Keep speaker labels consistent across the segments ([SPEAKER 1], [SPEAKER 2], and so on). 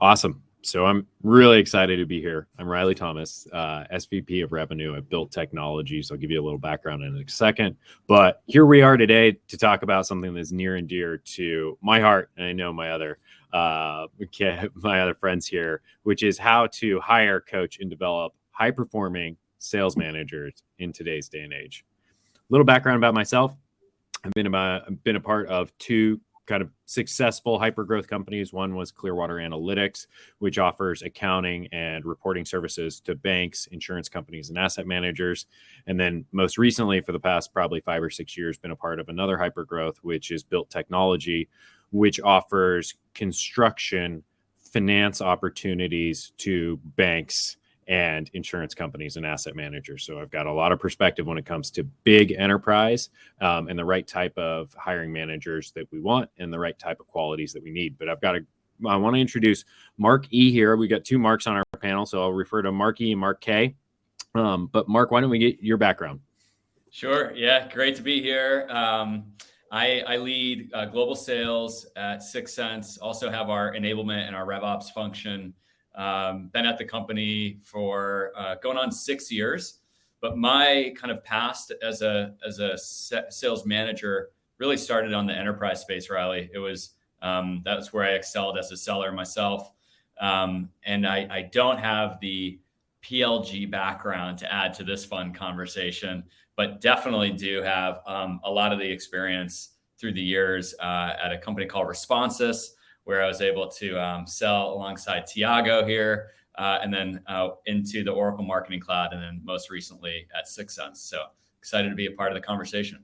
[SPEAKER 1] Awesome. So I'm really excited to be here. I'm Riley Thomas, SVP of Revenue at Built Technologies. I'll give you a little background in a second. But here we are today to talk about something that's near and dear to my heart, and I know my other friends here, which is how to hire, coach, and develop high-performing sales managers in today's day and age. A little background about myself. I've been a part of two kind of successful hyper-growth companies. One was Clearwater Analytics, which offers accounting and reporting services to banks, insurance companies, and asset managers. And then most recently, for the past probably 5 or 6 years, been a part of another hyper-growth, which is Built Technology, which offers construction finance opportunities to banks and insurance companies and asset managers. So I've got a lot of perspective when it comes to big enterprise and the right type of hiring managers that we want and the right type of qualities that we need. But I want to introduce Mark E here. We got two Marks on our panel, so I'll refer to Mark E and Mark K. But Mark, why don't we get your background?
[SPEAKER 2] Sure. Yeah, great to be here. I lead global sales at 6 Sense, also have our enablement and our RevOps function. Been at the company for going on 6 years, but my kind of past as a sales manager really started on the enterprise space, Riley. It was that's where I excelled as a seller myself, and I don't have the PLG background to add to this fun conversation, but definitely do have a lot of the experience through the years at a company called Responsus, where I was able to sell alongside Tiago here, and then into the Oracle Marketing Cloud, and then most recently at 6 Sense. So excited to be a part of the conversation.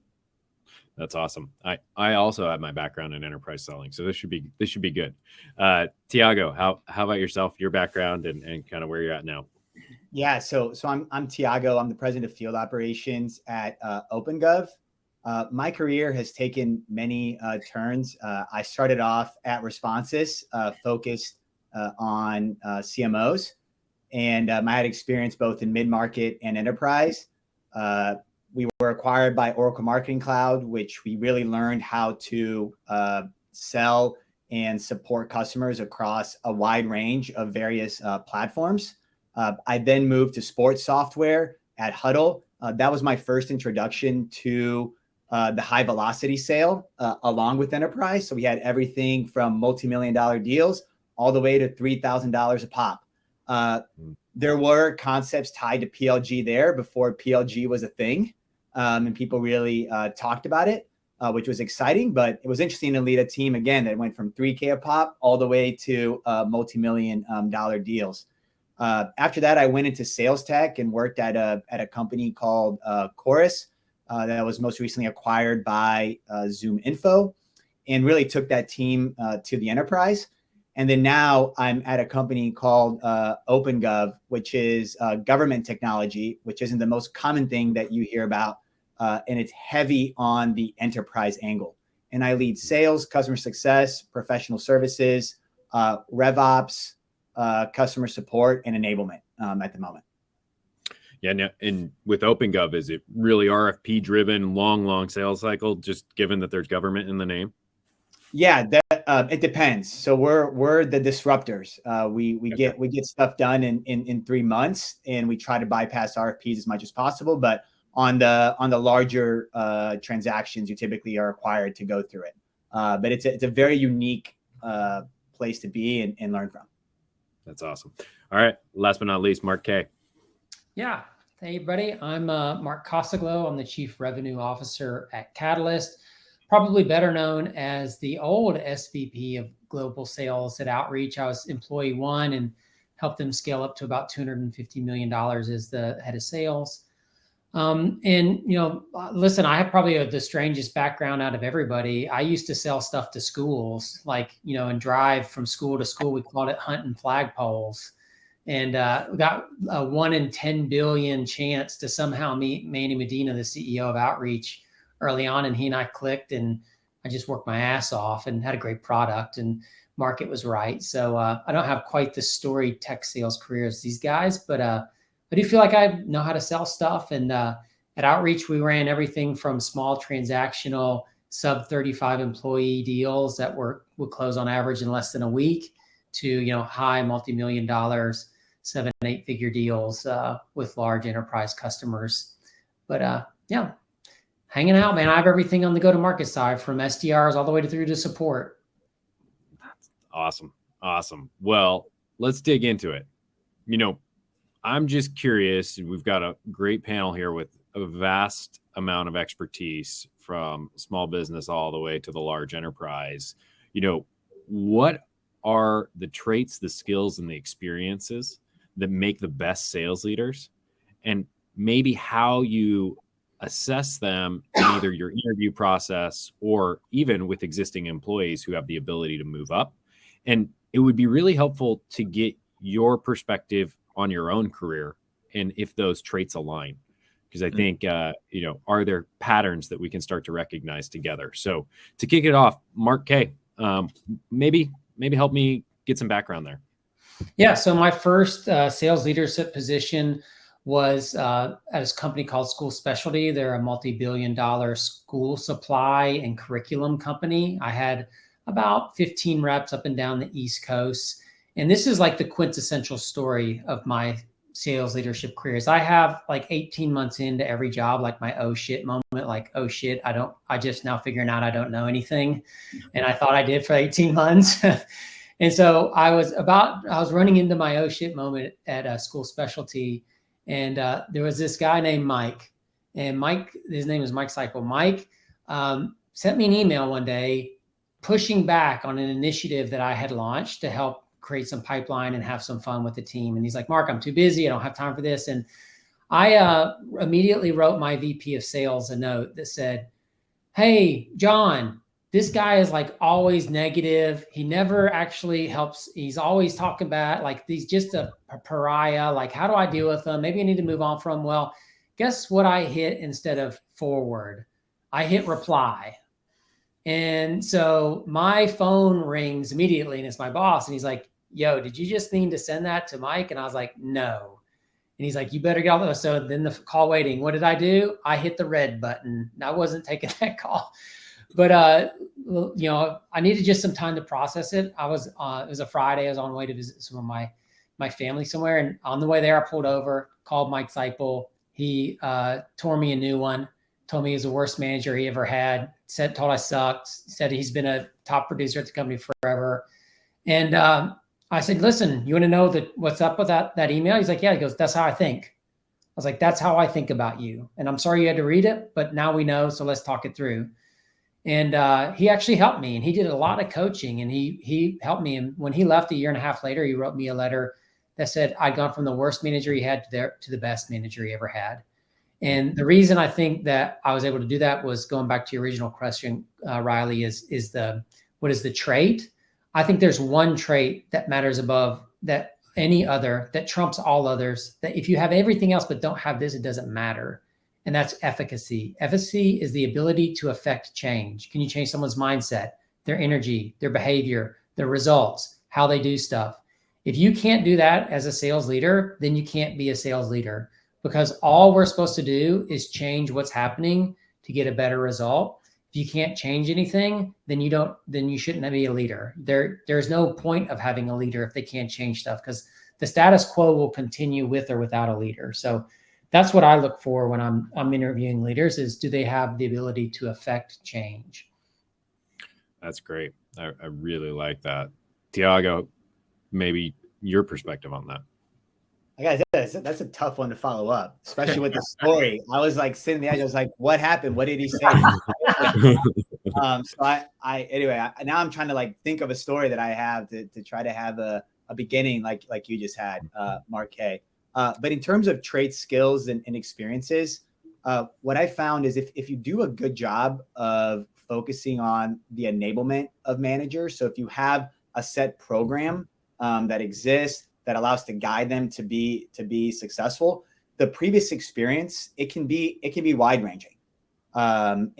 [SPEAKER 1] That's awesome. I also have my background in enterprise selling, so this should be good. Tiago, how about yourself, your background, and kind of where you're at now?
[SPEAKER 3] Yeah, so I'm Tiago. I'm the president of field operations at OpenGov. My career has taken many turns. I started off at Responsus, focused on CMOs, and I had experience both in mid-market and enterprise. We were acquired by Oracle Marketing Cloud, which we really learned how to sell and support customers across a wide range of various platforms. I then moved to sports software at Huddle. That was my first introduction to the high velocity sale along with enterprise. So we had everything from multi-million-dollar deals all the way to $3,000 a pop. There were concepts tied to PLG there before PLG was a thing, and people really talked about it, which was exciting. But it was interesting to lead a team again that went from $3K a pop all the way to multi-million-dollar deals. After that, I went into sales tech and worked at a company called Chorus. That was most recently acquired by Zoom Info, and really took that team to the enterprise. And then now I'm at a company called OpenGov, which is government technology, which isn't the most common thing that you hear about. And it's heavy on the enterprise angle. And I lead sales, customer success, professional services, RevOps, customer support, and enablement at the moment.
[SPEAKER 1] Yeah, now, and with OpenGov, is it really RFP driven, long sales cycle, just given that there's government in the name?
[SPEAKER 3] Yeah, it depends. So we're the disruptors. We get stuff done in 3 months, and we try to bypass RFPs as much as possible. But on the larger transactions, you typically are required to go through it. But it's a very unique place to be and learn from.
[SPEAKER 1] That's awesome. All right, last but not least, Mark K.
[SPEAKER 4] Yeah. Hey, everybody. I'm Mark Costaglo. I'm the Chief Revenue Officer at Catalyst, probably better known as the old SVP of Global Sales at Outreach. I was employee 1 and helped them scale up to about $250 million as the head of sales. Listen, I have probably the strangest background out of everybody. I used to sell stuff to schools, and drive from school to school. We called it hunting flagpoles. And we got a 1 in 10 billion chance to somehow meet Manny Medina, the CEO of Outreach, early on. And he and I clicked, and I just worked my ass off and had a great product, and market was right. So I don't have quite the storied tech sales career as these guys, but I do feel like I know how to sell stuff. And at Outreach, we ran everything from small transactional sub 35 employee deals that would close on average in less than a week, to high multi-million dollars, 7-8 figure deals with large enterprise customers. But yeah, hanging out, man. I have everything on the go-to-market side, from SDRs all the way through to support.
[SPEAKER 1] Awesome. Well, let's dig into it. I'm just curious. We've got a great panel here with a vast amount of expertise from small business all the way to the large enterprise. What are the traits, the skills, and the experiences that make the best sales leaders, and maybe how you assess them in either your interview process or even with existing employees who have the ability to move up? And it would be really helpful to get your perspective on your own career and if those traits align, because I think, are there patterns that we can start to recognize together? So to kick it off, Mark K, maybe help me get some background there.
[SPEAKER 4] Yeah. So my first sales leadership position was at a company called School Specialty. They're a multi-billion-dollar school supply and curriculum company. I had about 15 reps up and down the East Coast. And this is like the quintessential story of my sales leadership careers. I have like 18 months into every job, like my oh shit moment, like, oh shit, I just now figuring out I don't know anything. And I thought I did for 18 months. And so I was running into my oh shit moment at a School Specialty. And there was this guy named Mike, and Mike, his name is Mike Seipel. Mike sent me an email one day pushing back on an initiative that I had launched to help create some pipeline and have some fun with the team. And he's like, Mark, I'm too busy. I don't have time for this. And I immediately wrote my VP of sales a note that said, hey, John, this guy is like always negative. He never actually helps. He's always talking about like he's just a pariah. Like, how do I deal with him? Maybe I need to move on from him. Well, guess what I hit instead of forward? I hit reply. And so my phone rings immediately, and it's my boss. And he's like, yo, did you just mean to send that to Mike? And I was like, no. And he's like, you better get all those. So then the call waiting. What did I do? I hit the red button. I wasn't taking that call. But, I needed just some time to process it. It was a Friday. I was on the way to visit some of my family somewhere. And on the way there, I pulled over, called Mike Seipel. He tore me a new one, told me he was the worst manager he ever had, told I sucked, said he's been a top producer at the company forever. And I said, listen, you want to know what's up with that email? He's like, yeah. He goes, that's how I think. I was like, that's how I think about you. And I'm sorry you had to read it, but now we know. So let's talk it through. And he actually helped me, and he did a lot of coaching, and he helped me. And when he left a year and a half later, he wrote me a letter that said I'd gone from the worst manager he had to the best manager he ever had. And the reason I think that I was able to do that was going back to your original question, Riley, what is the trait? I think there's one trait that matters above that any other, that trumps all others, that if you have everything else but don't have this, it doesn't matter. And that's efficacy. Efficacy is the ability to affect change. Can you change someone's mindset, their energy, their behavior, their results, how they do stuff? If you can't do that as a sales leader, then you can't be a sales leader, because all we're supposed to do is change what's happening to get a better result. If you can't change anything, then you shouldn't be a leader. There's no point of having a leader if they can't change stuff, because the status quo will continue with or without a leader. So that's what I look for when I'm interviewing leaders, is do they have the ability to affect change?
[SPEAKER 1] That's great. I really like that. Tiago, maybe your perspective on that.
[SPEAKER 3] I gotta say, that's a tough one to follow up, especially with the story. I was like sitting there, I was like, what happened? What did he say? So anyway, now I'm trying to like think of a story that I have to try to have a beginning like you just had, Mark K. But in terms of traits, skills, and experiences, what I found is if you do a good job of focusing on the enablement of managers, so if you have a set program that exists that allows to guide them to be successful, the previous experience, it can be wide ranging. And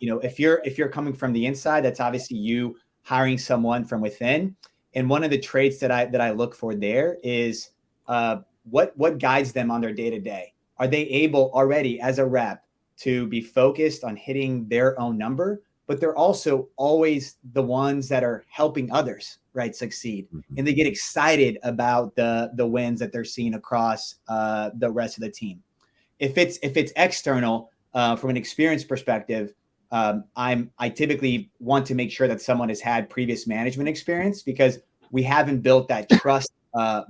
[SPEAKER 3] if you're coming from the inside, that's obviously you hiring someone from within. And one of the traits that I look for there is what guides them on their day-to-day. Are they able already as a rep to be focused on hitting their own number, but they're also always the ones that are helping others right, succeed,
[SPEAKER 1] Mhm.
[SPEAKER 3] and they get excited about the wins that they're seeing across the rest of the team. If it's external, from an experience perspective, I typically want to make sure that someone has had previous management experience, because we haven't built that trust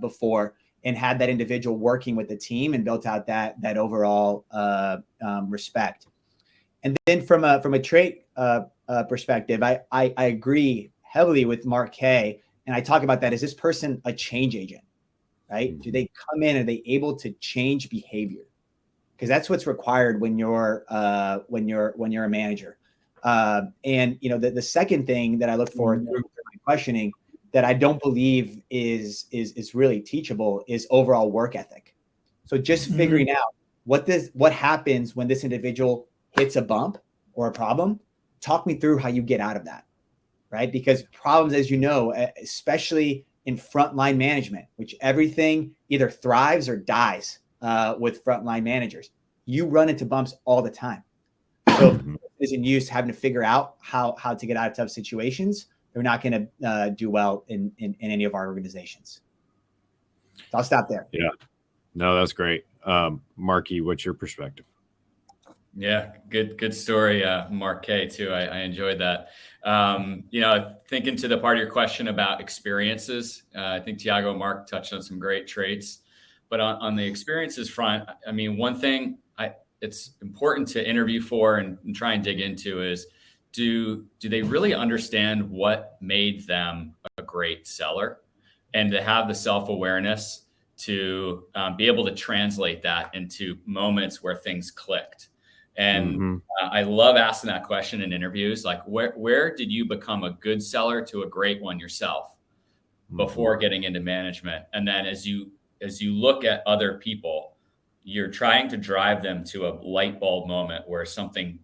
[SPEAKER 3] before, and had that individual working with the team and built out that overall respect. And then from a trait perspective, I agree heavily with Mark K. And I talk about that. Is this person a change agent, right? Do they come in, are they able to change behavior? Because that's what's required when you're a manager. And the second thing that I look for through my questioning that I don't believe is really teachable is overall work ethic. So just figuring out what happens when this individual hits a bump or a problem. Talk me through how you get out of that, right? Because problems, as you know, especially in frontline management, which everything either thrives or dies with frontline managers, you run into bumps all the time. So if it isn't used to having to figure out how to get out of tough situations, they're not going to do well in any of our organizations. So I'll stop there.
[SPEAKER 1] Yeah, no, that's great. Marky, what's your perspective?
[SPEAKER 2] Yeah, good story, Mark K. Too. I enjoyed that. Thinking to the part of your question about experiences, I think Tiago and Mark touched on some great traits. But on the experiences front, I mean, one thing it's important to interview for and try and dig into is, do they really understand what made them a great seller, and to have the self-awareness to be able to translate that into moments where things clicked. And I love asking that question in interviews, like where did you become a good seller to a great one yourself before getting into management? And then as you look at other people, you're trying to drive them to a light bulb moment where something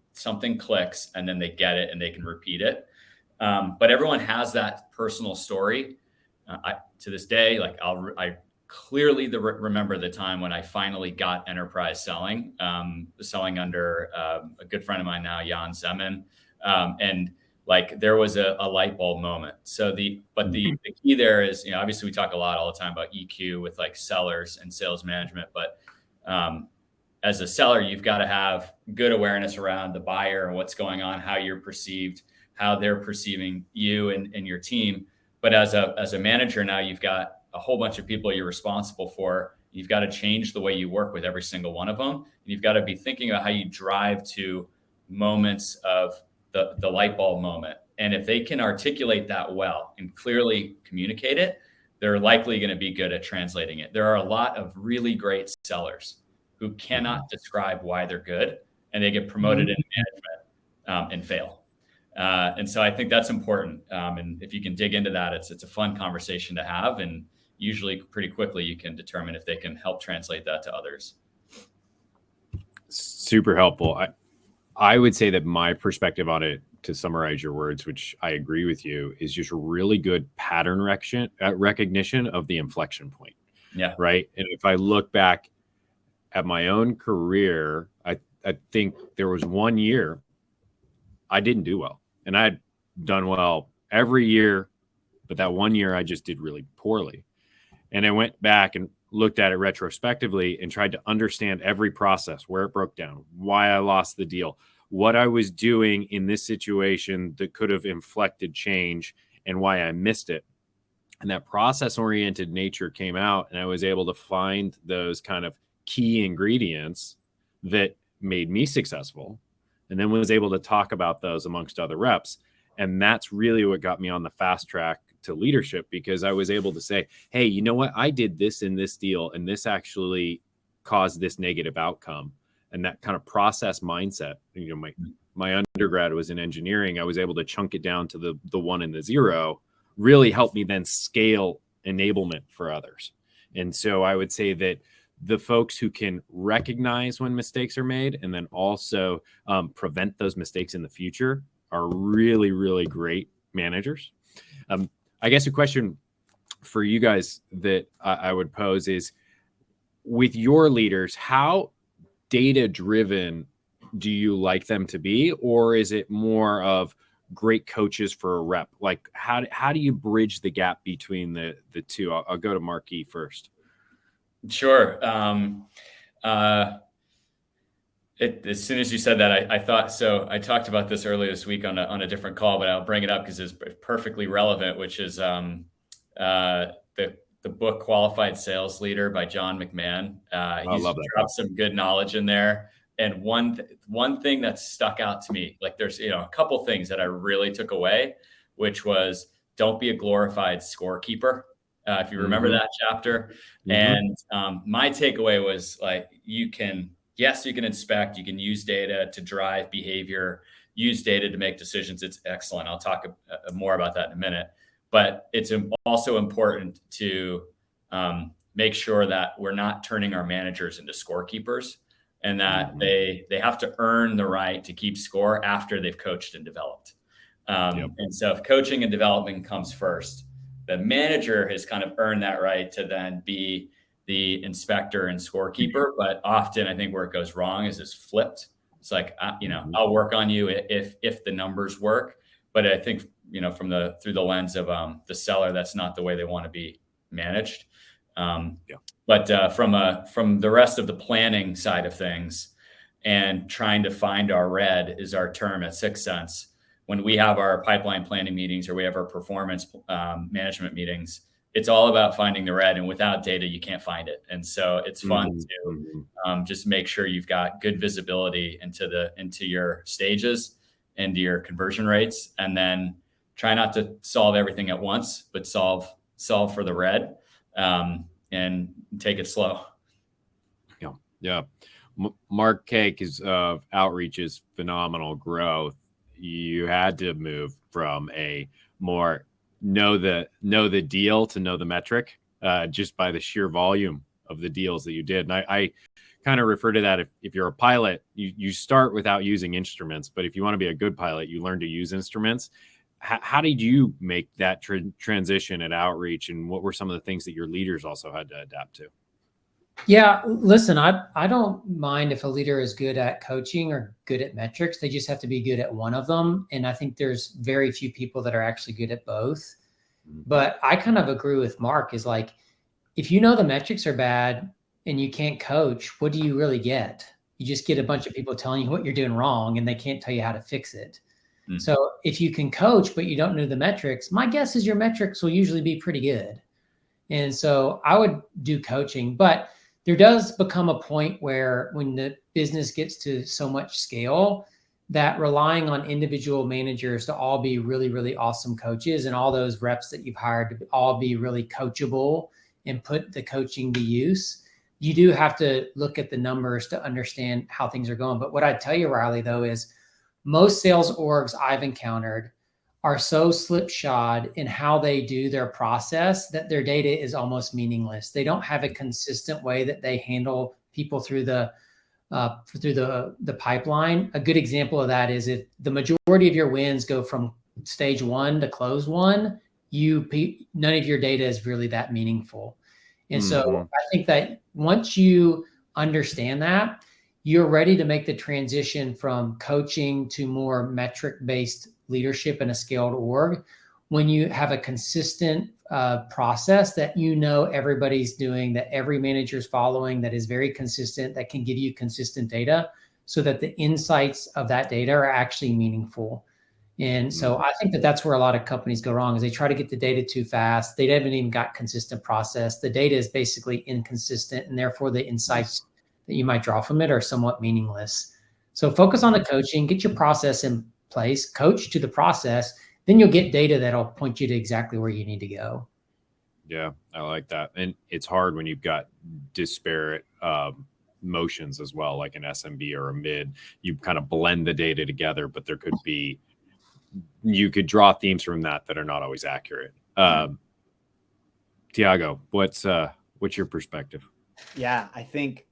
[SPEAKER 2] clicks, and then they get it and they can repeat it. But everyone has that personal story. To this day, like I clearly remember the time when I finally got enterprise selling, selling under a good friend of mine now, Jan Zeman. And like there was a light bulb moment. So the key there is, obviously we talk a lot all the time about EQ with like sellers and sales management, but as a seller, you've got to have good awareness around the buyer and what's going on, how you're perceived, how they're perceiving you and your team. But as a manager now, you've got a whole bunch of people you're responsible for. You've got to change the way you work with every single one of them. And you've got to be thinking about how you drive to moments of the light bulb moment. And if they can articulate that well and clearly communicate it, they're likely going to be good at translating it. There are a lot of really great sellers who cannot describe why they're good, and they get promoted into management and fail. And so I think that's important. And if you can dig into that, it's a fun conversation to have. And usually pretty quickly you can determine if they can help translate that to others.
[SPEAKER 1] Super helpful. I would say that my perspective on it, to summarize your words, which I agree with you, is just really good pattern recognition of the inflection point.
[SPEAKER 2] Yeah.
[SPEAKER 1] Right. And if I look back at my own career, I think there was 1 year I didn't do well, and I had done well every year, but that 1 year I just did really poorly. And I went back and looked at it retrospectively and tried to understand every process, where it broke down, why I lost the deal, what I was doing in this situation that could have inflected change, and why I missed it. And that process-oriented nature came out, and I was able to find those kind of key ingredients that made me successful, and then was able to talk about those amongst other reps. And that's really what got me on the fast track to leadership, because I was able to say, hey, you know what? I did this in this deal, and this actually caused this negative outcome. And that kind of process mindset, my undergrad was in engineering. I was able to chunk it down to the 1 and the 0, really helped me then scale enablement for others. And so I would say that the folks who can recognize when mistakes are made and then also prevent those mistakes in the future are really, really great managers. I guess a question for you guys that I would pose is, with your leaders, how data-driven do you like them to be? Or is it more of great coaches for a rep? Like how do you bridge the gap between the two? I'll go to Marquis first.
[SPEAKER 2] Sure. As soon as you said that, I thought, so I talked about this earlier this week on a different call, but I'll bring it up because it's perfectly relevant, which is the book Qualified Sales Leader by John McMahon. He's dropped some good knowledge in there. And one thing that stuck out to me, like there's, a couple things that I really took away, which was don't be a glorified scorekeeper. If you remember that chapter. And my takeaway was like, you can inspect, you can use data to drive behavior, use data to make decisions. It's excellent. I'll talk more about that in a minute. But it's also important to make sure that we're not turning our managers into scorekeepers, and that they have to earn the right to keep score after they've coached and developed. And so if coaching and development comes first, the manager has kind of earned that right to then be the inspector and scorekeeper. But often I think where it goes wrong is it's flipped. It's like, I'll work on you if the numbers work. But I think, through the lens of the seller, that's not the way they want to be managed. But from the rest of the planning side of things and trying to find our red is our term at 6 Cents. When we have our pipeline planning meetings or we have our performance management meetings, it's all about finding the red, and without data, you can't find it. And so it's fun to just make sure you've got good visibility into your stages, into your conversion rates, and then try not to solve everything at once, but solve for the red, and take it slow.
[SPEAKER 1] Yeah. Mark Cake is outreach is phenomenal growth. You had to move from a more know the deal to know the metric, just by the sheer volume of the deals that you did. And I kind of refer to that, if you're a pilot, you start without using instruments, but if you want to be a good pilot, you learn to use instruments. How did you make that transition at outreach, and what were some of the things that your leaders also had to adapt to?
[SPEAKER 4] Yeah, listen, I don't mind if a leader is good at coaching or good at metrics. They just have to be good at one of them. And I think there's very few people that are actually good at both. But I kind of agree with Mark, is like, if you know the metrics are bad and you can't coach, what do you really get? You just get a bunch of people telling you what you're doing wrong, and they can't tell you how to fix it. So if you can coach, but you don't know the metrics, my guess is your metrics will usually be pretty good. And so I would do coaching, but there does become a point where when the business gets to so much scale that relying on individual managers to all be really, really awesome coaches, and all those reps that you've hired to all be really coachable and put the coaching to use, you do have to look at the numbers to understand how things are going. But what I'd tell you, Riley, though, is most sales orgs I've encountered are so slipshod in how they do their process that their data is almost meaningless. They don't have a consistent way that they handle people through the pipeline. A good example of that is if the majority of your wins go from stage 1 to close 1, none of your data is really that meaningful. And so I think that once you understand that, you're ready to make the transition from coaching to more metric-based leadership in a scaled org, when you have a consistent process that everybody's doing, that every manager's following, that is very consistent, that can give you consistent data, so that the insights of that data are actually meaningful. And so I think that that's where a lot of companies go wrong, is they try to get the data too fast. They haven't even got consistent process. The data is basically inconsistent, and therefore the insights that you might draw from it are somewhat meaningless. So focus on the coaching, get your process in place, coach to the process, then you'll get data that'll point you to exactly where you need to go.
[SPEAKER 1] Yeah, I like that. And it's hard when you've got disparate motions as well, like an SMB or a mid. You kind of blend the data together, but you could draw themes from that are not always accurate. Tiago, what's your perspective?
[SPEAKER 3] Yeah, I think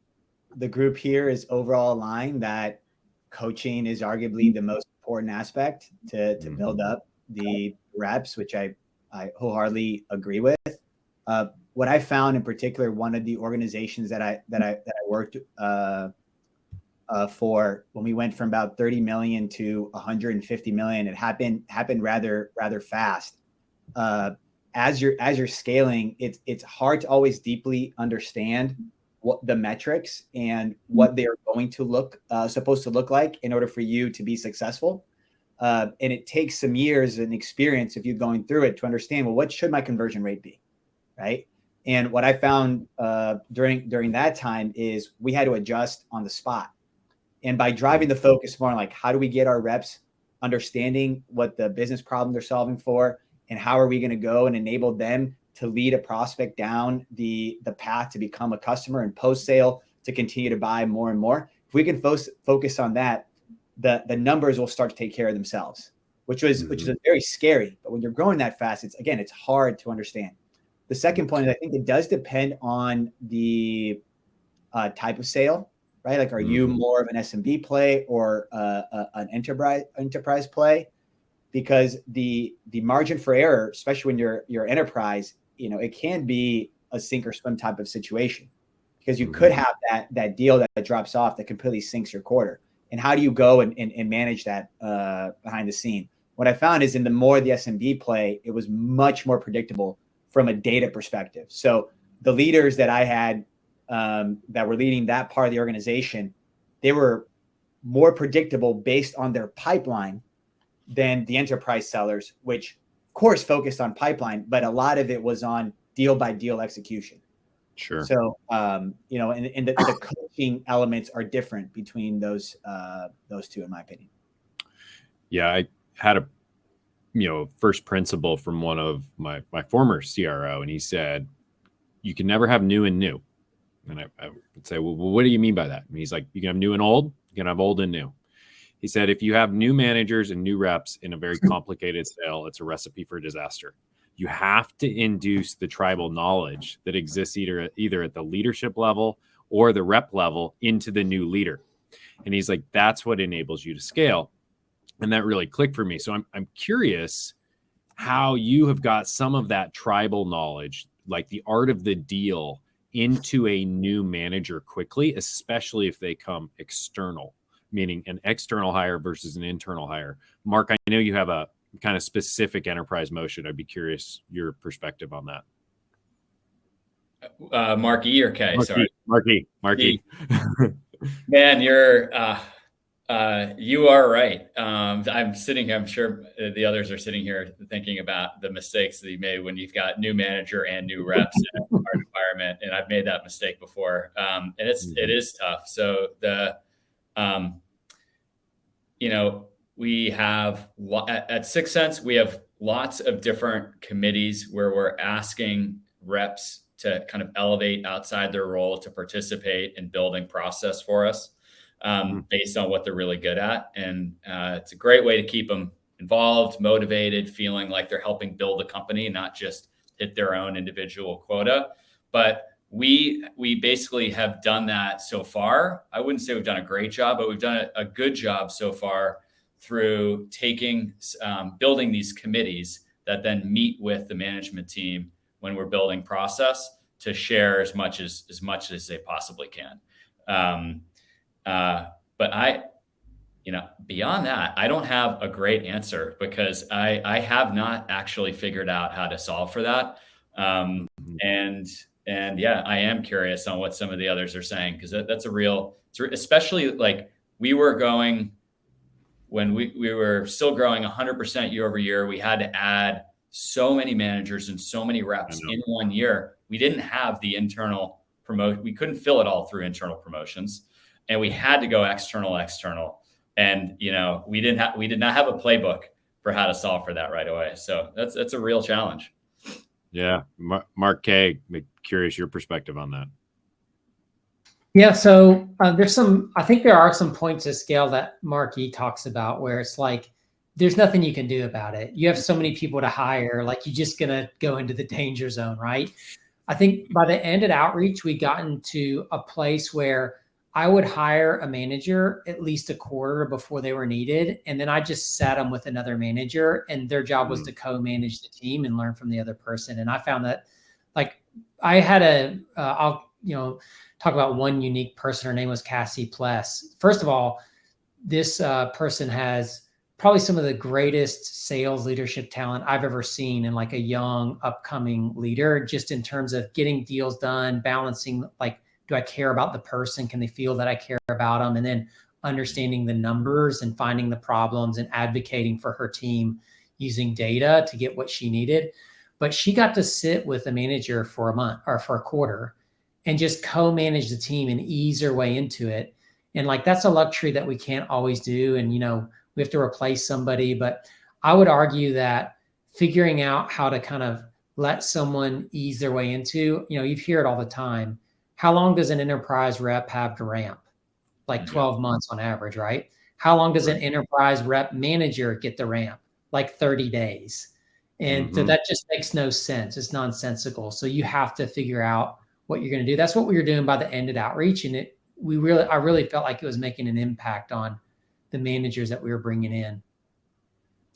[SPEAKER 3] the group here is overall aligned that coaching is arguably the most important aspect to build up the reps, which I wholeheartedly agree with. What I found in particular, one of the organizations that I worked for when we went from about 30 million to 150 million. It happened rather fast. As you're scaling, it's hard to always deeply understand what the metrics and what they're going to supposed to look like in order for you to be successful. And it takes some years and experience of you going through it to understand, well, what should my conversion rate be, right? And what I found during that time is we had to adjust on the spot. And by driving the focus more on like, how do we get our reps understanding what the business problem they're solving for, and how are we going to go and enable them to lead a prospect down the path to become a customer and post-sale to continue to buy more and more. If we can focus on that, the numbers will start to take care of themselves, which is very scary. But when you're growing that fast, it's hard to understand. The second point is I think it does depend on the type of sale, right? Like, are you more of an SMB play or an enterprise play? Because the margin for error, especially when you're enterprise, it can be a sink or swim type of situation, because you could have that deal that drops off that completely sinks your quarter. And how do you go and manage that behind the scene? What I found is in the more the SMB play, it was much more predictable from a data perspective. So the leaders that I had that were leading that part of the organization, they were more predictable based on their pipeline than the enterprise sellers, which of course focused on pipeline, but a lot of it was on deal by deal execution.
[SPEAKER 1] Sure.
[SPEAKER 3] So, and the coaching elements are different between those two, in my opinion.
[SPEAKER 1] Yeah. I had a, first principle from one of my former CRO, and he said, you can never have new and new. And I would say, well, what do you mean by that? And he's like, you can have new and old, you can have old and new. He said, if you have new managers and new reps in a very complicated sale, it's a recipe for disaster. You have to induce the tribal knowledge that exists either at the leadership level or the rep level into the new leader. And he's like, that's what enables you to scale. And that really clicked for me. So I'm curious how you have got some of that tribal knowledge, like the art of the deal, into a new manager quickly, especially if they come external, meaning an external hire versus an internal hire. Mark, I know you have a kind of specific enterprise motion. I'd be curious your perspective on that.
[SPEAKER 2] Marky or K? Sorry.
[SPEAKER 1] Marky.
[SPEAKER 2] Man, you are right. I'm sitting here, I'm sure the others are sitting here thinking about the mistakes that you made when you've got new manager and new reps in a hard environment. And I've made that mistake before. And it is tough. So we have at 6 Sense, we have lots of different committees where we're asking reps to kind of elevate outside their role to participate in building process for us based on what they're really good at. And it's a great way to keep them involved, motivated, feeling like they're helping build a company, not just hit their own individual quota. But we basically have done that so far. I wouldn't say we've done a great job, but we've done a good job so far through building these committees that then meet with the management team when we're building process to share as much as they possibly can. But beyond that, I don't have a great answer because I have not actually figured out how to solve for that. And yeah, I am curious on what some of the others are saying, because that's especially like when we were still growing 100% year over year, we had to add so many managers and so many reps in 1 year. We didn't have the internal promote. We couldn't fill it all through internal promotions, and we had to go external. And, we did not have a playbook for how to solve for that right away. So that's a real challenge.
[SPEAKER 1] Yeah. Mark K., curious your perspective on that.
[SPEAKER 4] Yeah. So I think there are some points of scale that Mark E talks about where it's like, there's nothing you can do about it. You have so many people to hire, like you're just going to go into the danger zone, right? I think by the end at Outreach, we gotten to a place where I would hire a manager at least a quarter before they were needed. And then I just sat them with another manager, and their job was to co-manage the team and learn from the other person. And I found that, like, I had I'll talk about one unique person. Her name was Cassie Pless. First of all, this person has probably some of the greatest sales leadership talent I've ever seen in like a young upcoming leader, just in terms of getting deals done, balancing, like, do I care about the person? Can they feel that I care about them? And then understanding the numbers and finding the problems and advocating for her team using data to get what she needed. But she got to sit with a manager for a month or for a quarter and just co-manage the team and ease her way into it. And like, that's a luxury that we can't always do. And, we have to replace somebody, but I would argue that figuring out how to kind of let someone ease their way into, you hear it all the time. How long does an enterprise rep have to ramp? Like 12 months on average, right? How long does an enterprise rep manager get the ramp? Like 30 days. And so that just makes no sense. It's nonsensical. So you have to figure out what you're going to do. That's what we were doing by the end of outreach. And I really felt like it was making an impact on the managers that we were bringing in.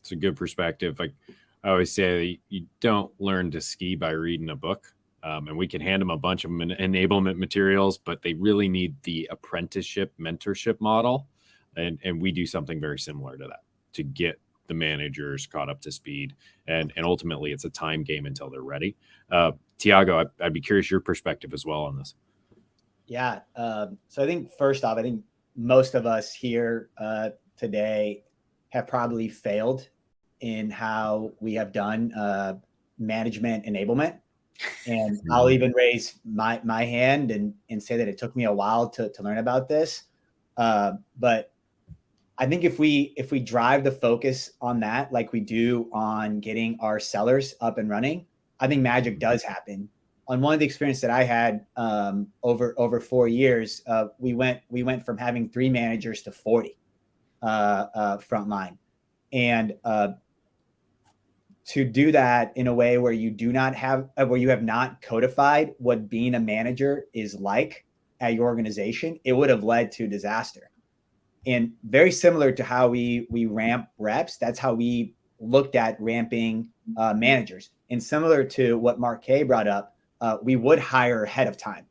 [SPEAKER 1] It's a good perspective. Like I always say, you don't learn to ski by reading a book. And we can hand them a bunch of enablement materials, but they really need the apprenticeship mentorship model. And we do something very similar to that to get the managers caught up to speed. And ultimately, it's a time game until they're ready. Tiago, I'd be curious your perspective as well on this.
[SPEAKER 3] Yeah. So I think first off, I think most of us here today have probably failed in how we have done management enablement. And I'll even raise my hand and say that it took me a while to learn about this. But I think if we drive the focus on that, like we do on getting our sellers up and running, I think magic does happen. On one of the experiences that I had over 4 years, we went from having 3 managers to 40 frontline, and to do that in a way where you have not codified what being a manager is like at your organization, it would have led to disaster. And very similar to how we ramp reps, that's how we looked at ramping managers. And similar to what Mark K brought up, we would hire ahead of time.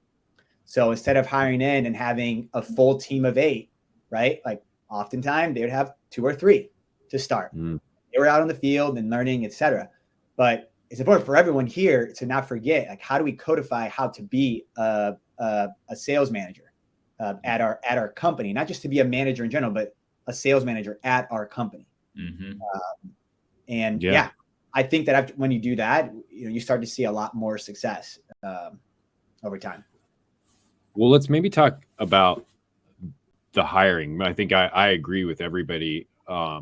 [SPEAKER 3] So instead of hiring in and having a full team of 8, right? Like oftentimes they would have 2 or 3 to start. They were out on the field and learning, etc. But it's important for everyone here to not forget, like, how do we codify how to be a sales manager at our company, not just to be a manager in general, but a sales manager at our company. I think that when you do that, you start to see a lot more success over time.
[SPEAKER 1] Well, let's maybe talk about the hiring. I think I agree with everybody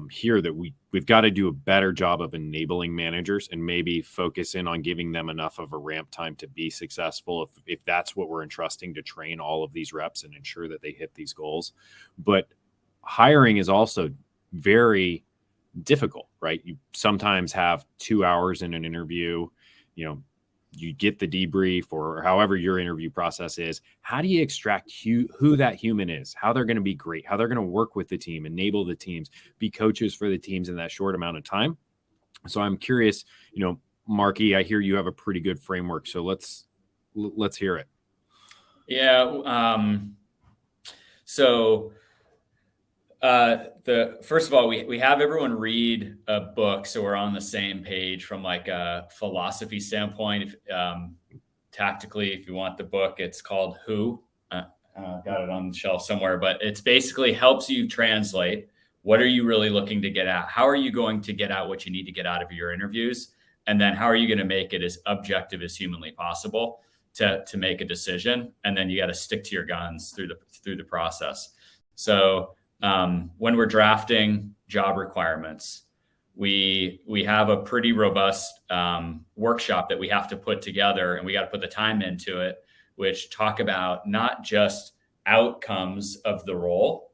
[SPEAKER 1] here that we've got to do a better job of enabling managers and maybe focus in on giving them enough of a ramp time to be successful if that's what we're entrusting to train all of these reps and ensure that they hit these goals. But hiring is also very difficult, right? You sometimes have 2 hours in an interview, you get the debrief or however your interview process is. How do you extract who that human is, how they're going to be great, how they're going to work with the team, enable the teams, be coaches for the teams in that short amount of time? So I'm curious, Marky, I hear you have a pretty good framework. So let's hear it.
[SPEAKER 2] Yeah. First of all, we have everyone read a book, so we're on the same page from like a philosophy standpoint. Tactically, if you want the book, it's called Who. Got it on the shelf somewhere, but it's basically helps you translate what are you really looking to get at? How are you going to get out what you need to get out of your interviews? And then how are you going to make it as objective as humanly possible to make a decision? And then you got to stick to your guns through the process. So when we're drafting job requirements, we have a pretty robust workshop that we have to put together, and we got to put the time into it, which talk about not just outcomes of the role,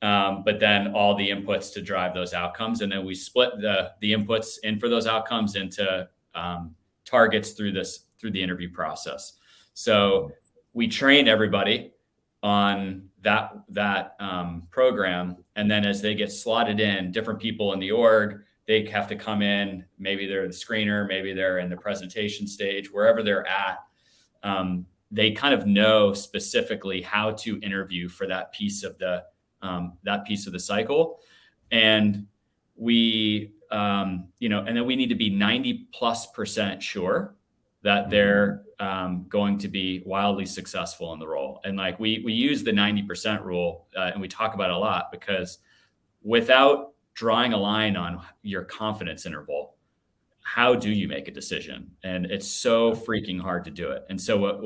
[SPEAKER 2] but then all the inputs to drive those outcomes. And then we split the inputs in for those outcomes into targets through the interview process. So we train everybody on that program. And then as they get slotted in, different people in the org, they have to come in. Maybe they're the screener, maybe they're in the presentation stage, wherever they're at. they kind of know specifically how to interview for that piece of the cycle. And we, and then we need to be 90+% sure that they're going to be wildly successful in the role. And like we use the 90% rule, and we talk about it a lot, because without drawing a line on your confidence interval, how do you make a decision? And it's so freaking hard to do it. And so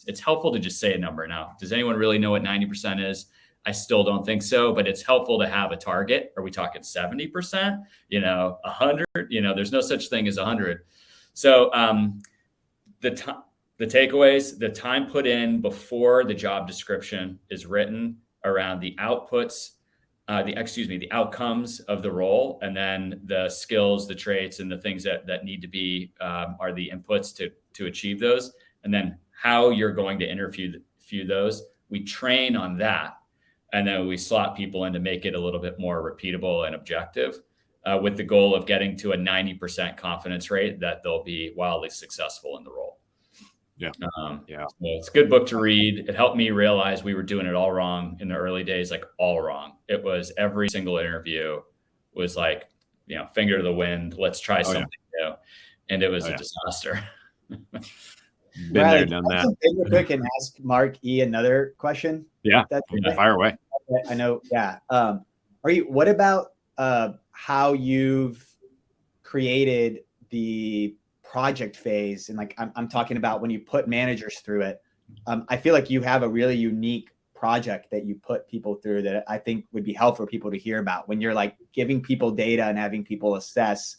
[SPEAKER 2] it's helpful to just say a number. Now, does anyone really know what 90% is? I still don't think so, but it's helpful to have a target. Are we talking 70%? 100? There's no such thing as 100. So the takeaways, the time put in before the job description is written around the outputs, the outcomes of the role, and then the skills, the traits, and the things that need to be are the inputs to achieve those. And then how you're going to interview those. We train on that, and then we slot people in to make it a little bit more repeatable and objective, with the goal of getting to a 90% confidence rate that they'll be wildly successful in the role.
[SPEAKER 1] Yeah.
[SPEAKER 2] So it's a good book to read. It helped me realize we were doing it all wrong in the early days, like all wrong. It was every single interview was like, finger to the wind. Let's try something new. And it was a disaster.
[SPEAKER 1] Been there, done that.
[SPEAKER 3] Real quick and ask Mark E. another question.
[SPEAKER 1] Yeah. Fire away.
[SPEAKER 3] I know. Yeah. What about how you've created the project phase? And like, I'm talking about when you put managers through it. I feel like you have a really unique project that you put people through that I think would be helpful for people to hear about, when you're like giving people data and having people assess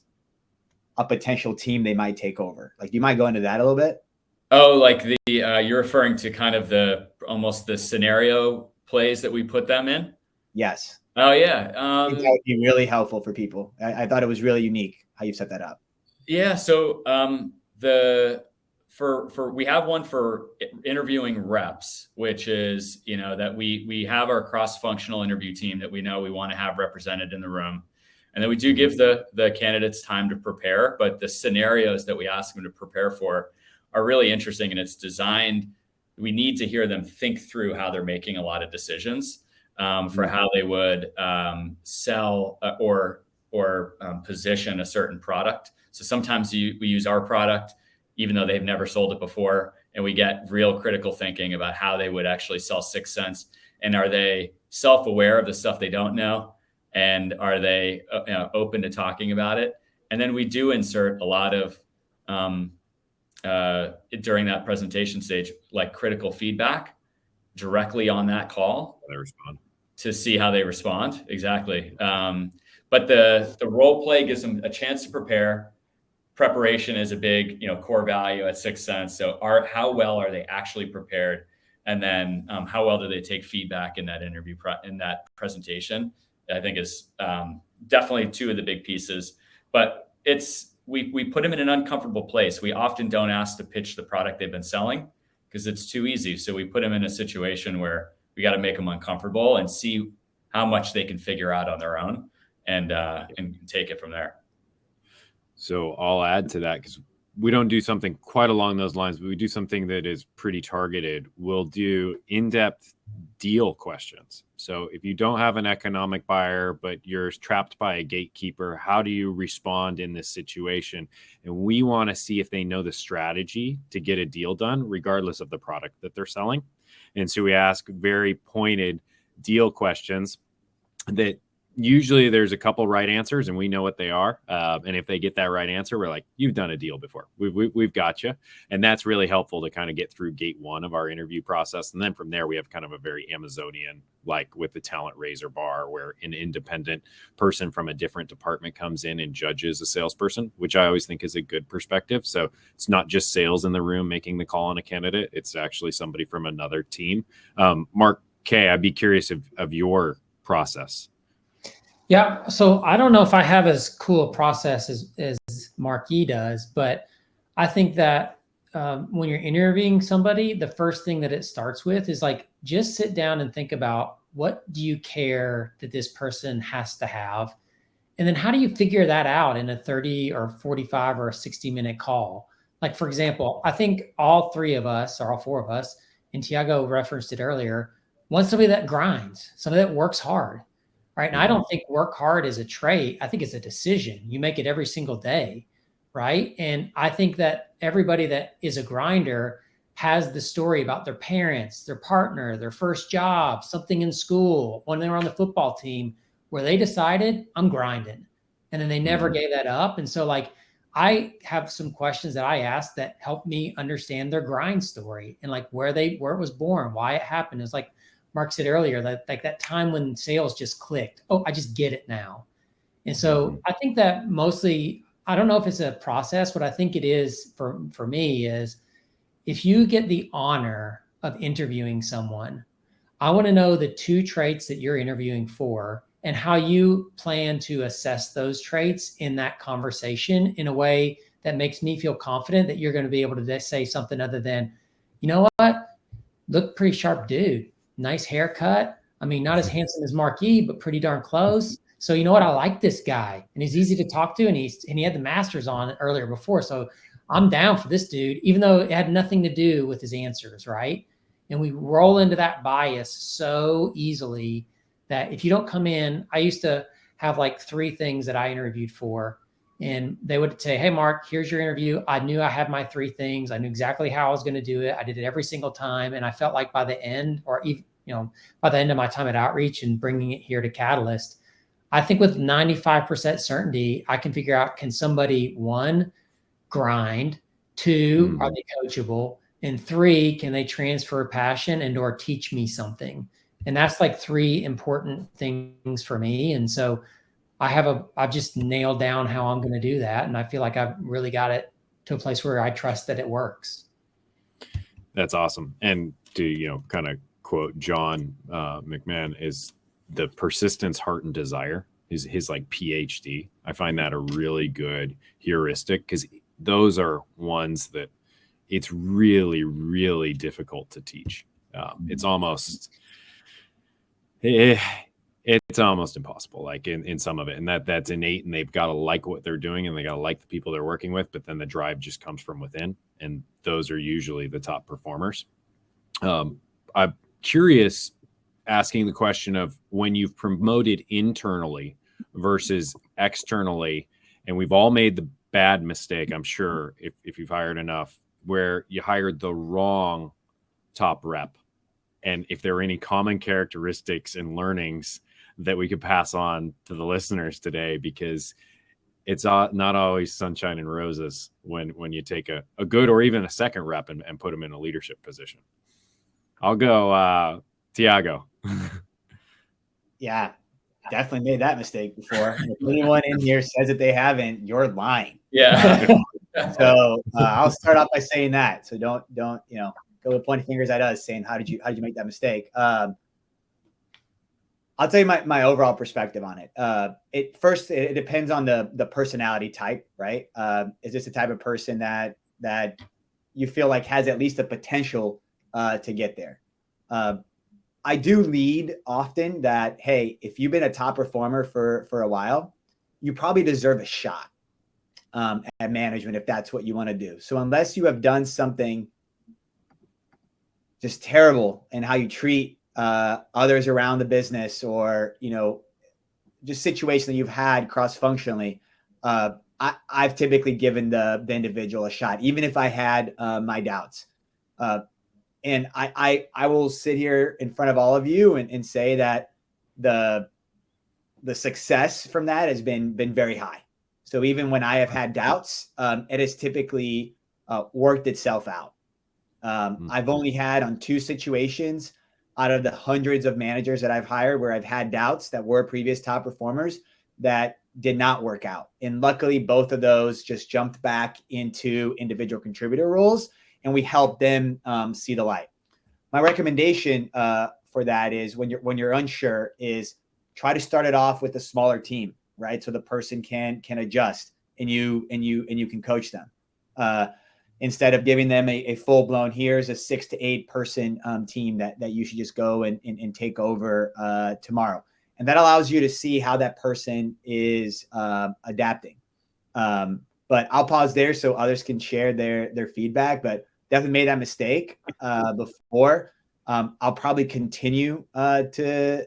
[SPEAKER 3] a potential team they might take over. Like, do you mind going into that a little bit?
[SPEAKER 2] Oh, like you're referring to kind of almost the scenario plays that we put them in? Yes. Oh yeah.
[SPEAKER 3] I think that would be really helpful for people. I thought it was really unique how you set that up.
[SPEAKER 2] Yeah. So we have one for interviewing reps, which is, that we have our cross-functional interview team that we know we want to have represented in the room. And then we do give the candidates time to prepare, but the scenarios that we ask them to prepare for are really interesting. And it's designed, we need to hear them think through how they're making a lot of decisions for how they would sell or position a certain product. So sometimes we use our product, even though they've never sold it before, and we get real critical thinking about how they would actually sell 6 cents. And are they self-aware of the stuff they don't know? And are they open to talking about it? And then we do insert a lot of, during that presentation stage, like critical feedback directly on that call.
[SPEAKER 1] They respond.
[SPEAKER 2] To see how they respond. Exactly. But the role play gives them a chance to prepare. Preparation is a big, core value at 6 cents. So how well are they actually prepared? And then how well do they take feedback in that interview, in that presentation? I think is definitely two of the big pieces. But we put them in an uncomfortable place. We often don't ask to pitch the product they've been selling because it's too easy. So we put them in a situation where we got to make them uncomfortable and see how much they can figure out on their own and take it from there.
[SPEAKER 1] So I'll add to that, because we don't do something quite along those lines, but we do something that is pretty targeted. We'll do in-depth deal questions. So if you don't have an economic buyer, but you're trapped by a gatekeeper, how do you respond in this situation? And we want to see if they know the strategy to get a deal done, regardless of the product that they're selling. And so we ask very pointed deal questions that usually there's a couple right answers and we know what they are. And if they get that right answer, we're like, you've done a deal before. We've got you. And that's really helpful to kind of get through gate one of our interview process. And then from there, we have kind of a very Amazonian, like with the talent razor bar, where an independent person from a different department comes in and judges a salesperson, which I always think is a good perspective. So it's not just sales in the room making the call on a candidate. It's actually somebody from another team. Mark K., I'd be curious of your process.
[SPEAKER 4] Yeah. So I don't know if I have as cool a process as Marquis does, but I think that when you're interviewing somebody, the first thing that it starts with is like, just sit down and think about, what do you care that this person has to have? And then how do you figure that out in a 30 or 45 or a 60-minute call? Like, for example, I think all three of us, or all four of us, and Tiago referenced it earlier, want somebody that grinds, somebody that works hard, right? And I don't think work hard is a trait. I think it's a decision. You make it every single day, right? And I think that everybody that is a grinder has the story about their parents, their partner, their first job, something in school, when they were on the football team, where they decided, I'm grinding. And then they never gave that up. And so, like, I have some questions that I ask that help me understand their grind story and like where it was born, why it happened. It's like Mark said earlier, that like that time when sales just clicked. Oh, I just get it now. And so I think that mostly, I don't know if it's a process. What I think it is for me is, if you get the honor of interviewing someone, I want to know the 2 traits that you're interviewing for and how you plan to assess those traits in that conversation in a way that makes me feel confident that you're going to be able to say something other than, you know what, look, pretty sharp dude, nice haircut. I mean, not as handsome as Marquis, but pretty darn close. So you know what, I like this guy, and he's easy to talk to, and he had the masters on earlier before. So I'm down for this dude, even though it had nothing to do with his answers, right? And we roll into that bias so easily that if you don't come in, I used to have like 3 things that I interviewed for, and they would say, hey, Mark, here's your interview. I knew I had my 3 things. I knew exactly how I was going to do it. I did it every single time. And I felt like by the end, or even, by the end of my time at Outreach and bringing it here to Catalyst, I think with 95% certainty, I can figure out, can somebody, 1, grind, 2, are they coachable, and 3, can they transfer passion and or teach me something? And that's like 3 important things for me. And so I've just nailed down how I'm going to do that. And I feel like I've really got it to a place where I trust that it works.
[SPEAKER 1] That's awesome. And to, kind of quote John McMahon, is the persistence, heart, and desire is his like PhD. I find that a really good heuristic, because those are ones that it's really, really difficult to teach. It's almost impossible, like in some of it. And that's innate, and they've got to like what they're doing, and they got to like the people they're working with. But then the drive just comes from within, and those are usually the top performers. I'm curious, asking the question of, when you've promoted internally versus externally, and we've all made the bad mistake, I'm sure, if you've hired enough, where you hired the wrong top rep, and if there are any common characteristics and learnings that we could pass on to the listeners today, because it's not always sunshine and roses when you take a good or even a second rep and put them in a leadership position. I'll go Tiago.
[SPEAKER 3] Yeah, definitely made that mistake before. If anyone in here says that they haven't, you're lying.
[SPEAKER 2] Yeah.
[SPEAKER 3] So I'll start off by saying that. So don't go with pointing fingers at us saying, how did you make that mistake? I'll tell you my overall perspective on it. It depends on the personality type, right? Is this the type of person that you feel like has at least the potential to get there? I do lead often that, hey, if you've been a top performer for a while, you probably deserve a shot at management if that's what you want to do. So unless you have done something just terrible in how you treat others around the business, or, just situation that you've had cross-functionally, I've typically given the individual a shot, even if I had my doubts. And I will sit here in front of all of you and say that the success from that has been very high. So even when I have had doubts, it has typically worked itself out. I've only had on 2 situations out of the hundreds of managers that I've hired where I've had doubts that were previous top performers that did not work out. And luckily, both of those just jumped back into individual contributor roles, and we helped them see the light. My recommendation for that is, when you're unsure, is try to start it off with a smaller team, right? So the person can adjust, and you can coach them. Instead of giving them a full-blown, here's a 6 to 8 person team that you should just go and take over tomorrow. And that allows you to see how that person is adapting. But But I'll pause there so others can share their feedback. But definitely made that mistake before. I'll probably continue to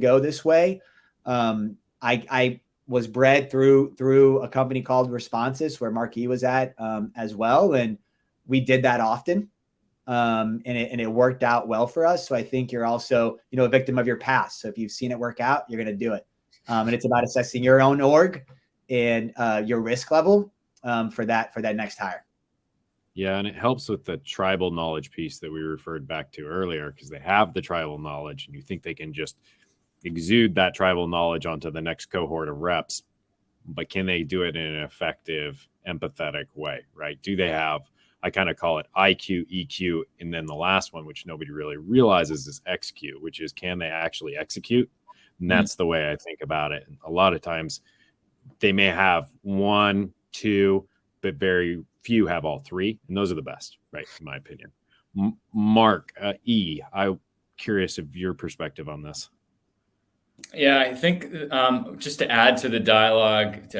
[SPEAKER 3] go this way. I was bred through a company called Responsis, where Marquis was at as well, and we did that often, and it worked out well for us. So I think you're also, a victim of your past. So if you've seen it work out, you're going to do it, and it's about assessing your own org and your risk level for that next hire.
[SPEAKER 1] Yeah, and it helps with the tribal knowledge piece that we referred back to earlier, because they have the tribal knowledge, and you think they can just exude that tribal knowledge onto the next cohort of reps, but can they do it in an effective, empathetic way, right? Do they have, I kind of call it IQ, EQ, and then the last one, which nobody really realizes, is XQ, which is, can they actually execute? And that's the way I think about it. And a lot of times they may have 1, 2, but very few have all 3, and those are the best, right? In my opinion. Mark, I'm curious of your perspective on this.
[SPEAKER 2] Yeah, I think just to add to the dialogue,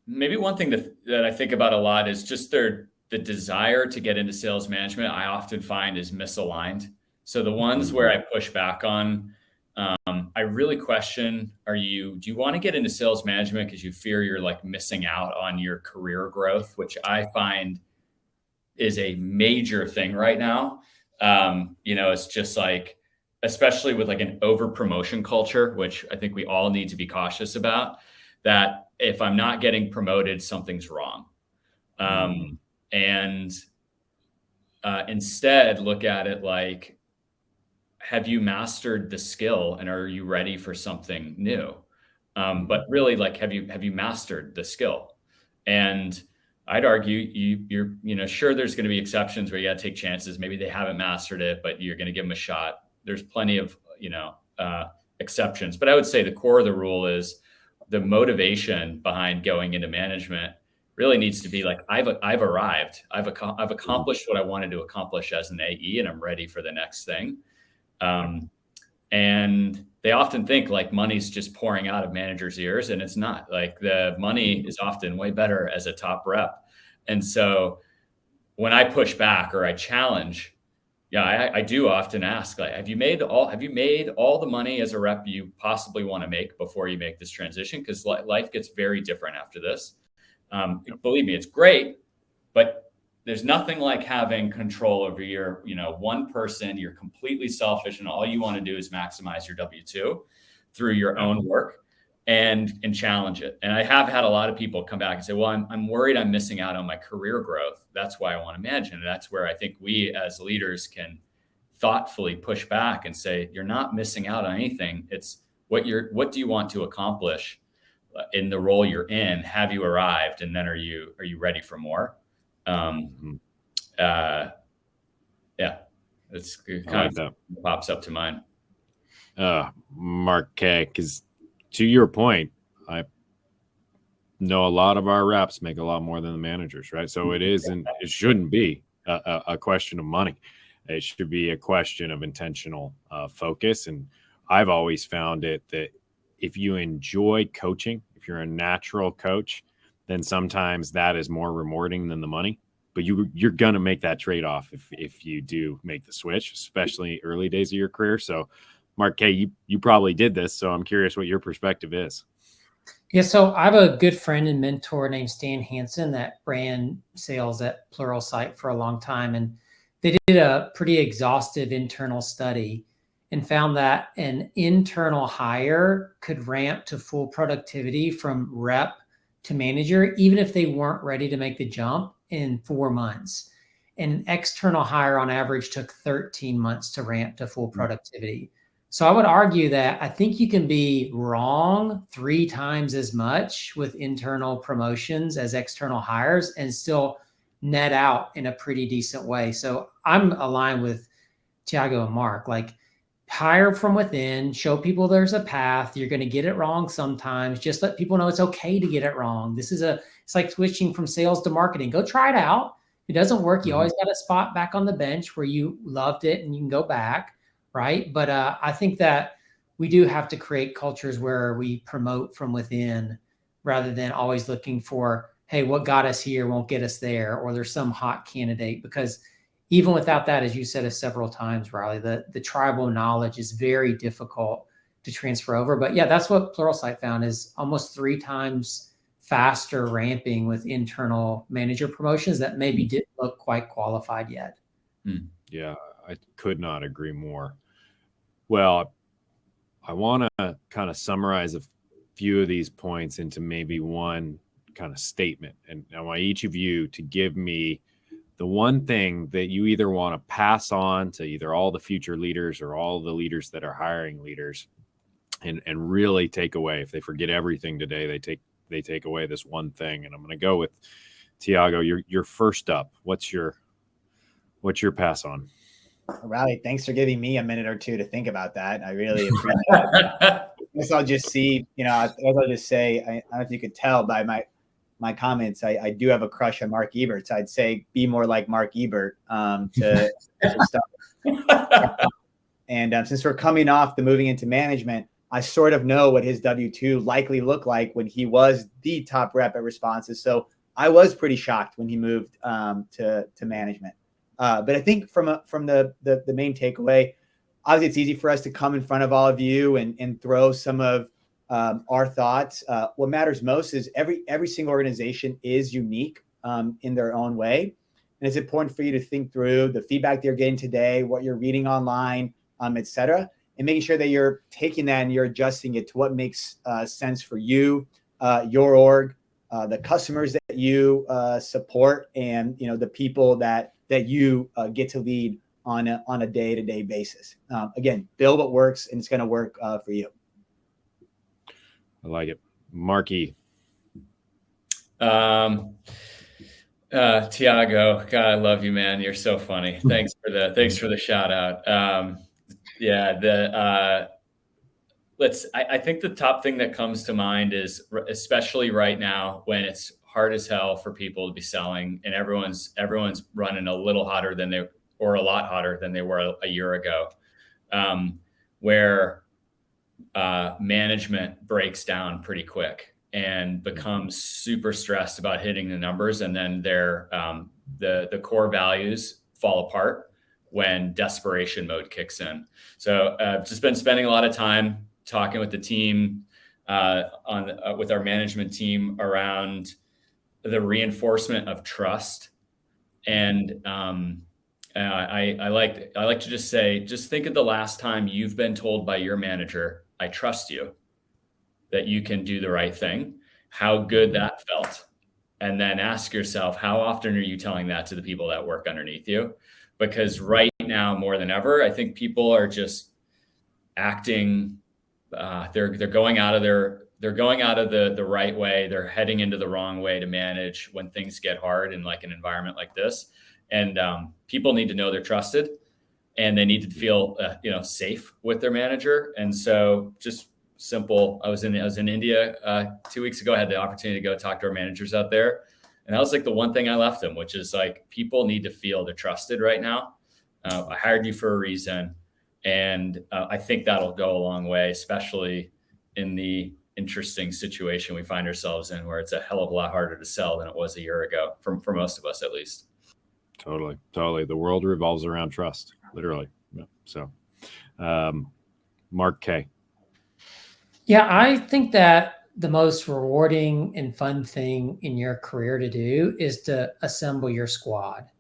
[SPEAKER 2] maybe one thing that I think about a lot is just the desire to get into sales management. I often find is misaligned. So the ones where I push back on, I really question, do you want to get into sales management because you fear you're like missing out on your career growth, which I find is a major thing right now. It's just like, especially with like an over promotion culture, which I think we all need to be cautious about, that if I'm not getting promoted, something's wrong. And instead look at it like, have you mastered the skill and are you ready for something new? But really, like, have you mastered the skill? And I'd argue you're sure there's going to be exceptions where you got to take chances. Maybe they haven't mastered it, but you're going to give them a shot. There's plenty of, exceptions, but I would say the core of the rule is the motivation behind going into management really needs to be like, I've arrived. I've accomplished what I wanted to accomplish as an AE, and I'm ready for the next thing. And they often think like money's just pouring out of managers' ears, and it's not. Like, the money is often way better as a top rep. And so when I push back or I challenge, I do often ask, like, have you made all the money as a rep you possibly want to make before you make this transition? Because life gets very different after this. Believe me, it's great, but there's nothing like having control over your, one person. You're completely selfish, and all you want to do is maximize your W-2 through your own work and challenge it. And I have had a lot of people come back and say, well, I'm worried I'm missing out on my career growth. That's why I want to manage. And that's where I think we as leaders can thoughtfully push back and say, you're not missing out on anything. It's what do you want to accomplish in the role you're in? Have you arrived? And then are you ready for more? It's kind of pops up to mind.
[SPEAKER 1] Mark K, because to your point, I know a lot of our reps make a lot more than the managers, right? So it shouldn't be a question of money. It should be a question of intentional focus. And I've always found it that if you enjoy coaching, if you're a natural coach, then sometimes that is more rewarding than the money. But you're going to make that trade-off if you do make the switch, especially early days of your career. So Mark K, you probably did this, so I'm curious what your perspective is.
[SPEAKER 4] Yeah, so I have a good friend and mentor named Stan Hansen that ran sales at Pluralsight for a long time. And they did a pretty exhaustive internal study and found that an internal hire could ramp to full productivity from rep to manager, even if they weren't ready to make the jump, in 4 months. And an external hire on average took 13 months to ramp to full productivity. So I would argue that I think you can be wrong 3 times as much with internal promotions as external hires and still net out in a pretty decent way. So I'm aligned with Tiago and Mark, like, hire from within, show people there's a path. You're going to get it wrong sometimes. Just let people know it's okay to get it wrong. It's like switching from sales to marketing. Go try it out. If it doesn't work, you always got a spot back on the bench where you loved it and you can go back. Right. But I think that we do have to create cultures where we promote from within rather than always looking for, hey, what got us here won't get us there, or there's some hot candidate. Because even without that, as you said several times, Riley, the tribal knowledge is very difficult to transfer over. But yeah, that's what Pluralsight found, is almost 3 times faster ramping with internal manager promotions that maybe didn't look quite qualified yet.
[SPEAKER 1] Yeah, I could not agree more. Well, I want to kind of summarize a few of these points into maybe one kind of statement. And I want each of you to give me the one thing that you either want to pass on to either all the future leaders or all the leaders that are hiring leaders, and really take away. If they forget everything today, they take away this one thing. And I'm going to go with Tiago. You're first up. What's your pass on?
[SPEAKER 3] Riley, thanks for giving me a minute or two to think about that. I really appreciate it. I guess I'll just see, I'll just say, I don't know if you could tell by my comments, I do have a crush on Mark Ebert. So I'd say be more like Mark Ebert to stuff. And since we're coming off the moving into management, I sort of know what his W-2 likely looked like when he was the top rep at Responses. So I was pretty shocked when he moved to management. But I think from the main takeaway, obviously it's easy for us to come in front of all of you and throw some of our thoughts. What matters most is every single organization is unique in their own way. And it's important for you to think through the feedback that you're getting today, what you're reading online, et cetera, and making sure that you're taking that and you're adjusting it to what makes sense for you, your org, the customers that you support, and the people that you get to lead on a day-to-day basis. Again, build what works, and it's going to work for you.
[SPEAKER 1] I like it. Marky.
[SPEAKER 2] Tiago, God, I love you, man. You're so funny. Thanks for the shout out. I think the top thing that comes to mind is, especially right now when it's hard as hell for people to be selling, and everyone's running a little hotter than a lot hotter than they were a year ago, where management breaks down pretty quick and becomes super stressed about hitting the numbers, and then the core values fall apart when desperation mode kicks in. So I've just been spending a lot of time talking with the team, with our management team, around the reinforcement of trust. And I like to just say, just think of the last time you've been told by your manager, "I trust you, that you can do the right thing," how good that felt. And then ask yourself, how often are you telling that to the people that work underneath you? Because right now, more than ever, I think people are just acting, they're going out of the right way. They're heading into the wrong way to manage when things get hard in like an environment like this. And people need to know they're trusted, and they need to feel safe with their manager. And so just simple. I was in India 2 weeks ago. I had the opportunity to go talk to our managers out there, and that was like the one thing I left them, which is like, people need to feel they're trusted right now. I hired you for a reason, and I think that'll go a long way, especially in the interesting situation we find ourselves in, where it's a hell of a lot harder to sell than it was a year ago, for most of us at least.
[SPEAKER 1] Totally. The world revolves around trust, literally. Yeah. So, Mark K.
[SPEAKER 4] Yeah, I think that the most rewarding and fun thing in your career to do is to assemble your squad.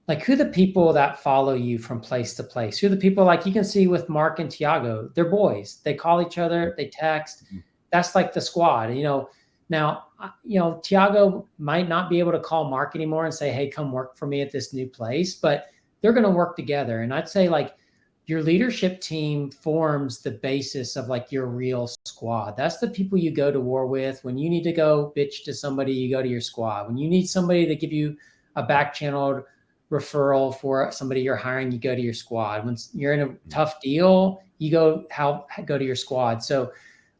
[SPEAKER 4] Like, who are the people that follow you from place to place? Who are the people, like you can see with Mark and Tiago? They're boys. They call each other. They text. That's like the squad. Now, Tiago might not be able to call Mark anymore and say, "Hey, come work for me at this new place," but they're going to work together. And I'd say, like, your leadership team forms the basis of like your real squad. That's the people you go to war with. When you need to go bitch to somebody, you go to your squad. When you need somebody to give you a back-channeled referral for somebody you're hiring, you go to your squad. When you're in a tough deal, you go to your squad. So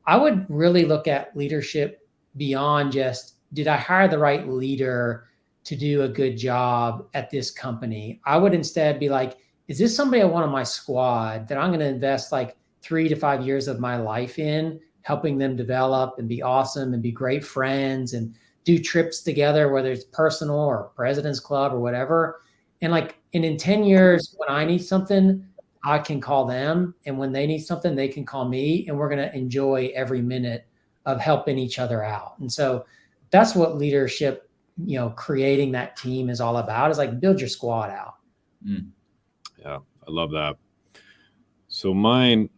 [SPEAKER 4] I would really look at leadership beyond just, did I hire the right leader to do a good job at this company? I would instead be like, is this somebody I want on my squad that I'm going to invest like 3 to 5 years of my life in helping them develop and be awesome and be great friends and do trips together, whether it's personal or President's Club or whatever. And in 10 years, when I need something, I can call them. And when they need something, they can call me. And we're going to enjoy every minute of helping each other out. And so that's what leadership, creating that team is all about, is build your squad out.
[SPEAKER 1] Yeah, I love that. So mine,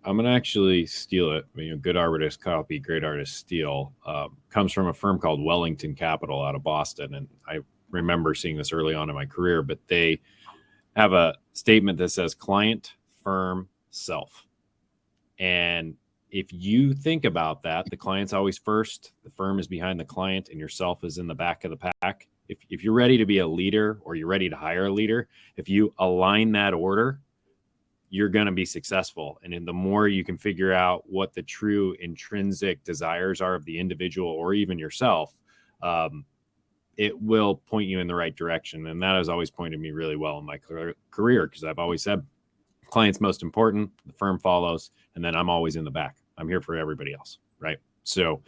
[SPEAKER 1] I'm going to actually steal it. Good artist copy, great artist steal. Comes from a firm called Wellington Capital out of Boston. And I remember seeing this early on in my career, but they have a statement that says client, firm, self. And if you think about that, the client's always first, the firm is behind the client, and yourself is in the back of the pack. If you're ready to be a leader, or you're ready to hire a leader, if you align that order, you're going to be successful. And the more you can figure out what the true intrinsic desires are of the individual or even yourself, it will point you in the right direction. And that has always pointed me really well in my career, because I've always said client's most important, the firm follows, and then I'm always in the back. I'm here for everybody else, right? So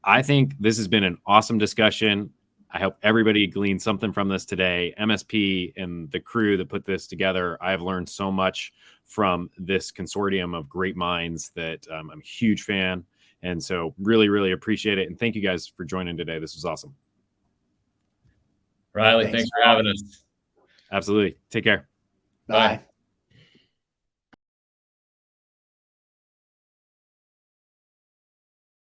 [SPEAKER 1] I think this has been an awesome discussion. I hope everybody gleaned something from this today. MSP and the crew that put this together, I've learned so much from this consortium of great minds that I'm a huge fan. And so really, really appreciate it. And thank you guys for joining today. This was awesome.
[SPEAKER 2] Riley, thanks for having us.
[SPEAKER 1] Absolutely. Take care.
[SPEAKER 3] Bye.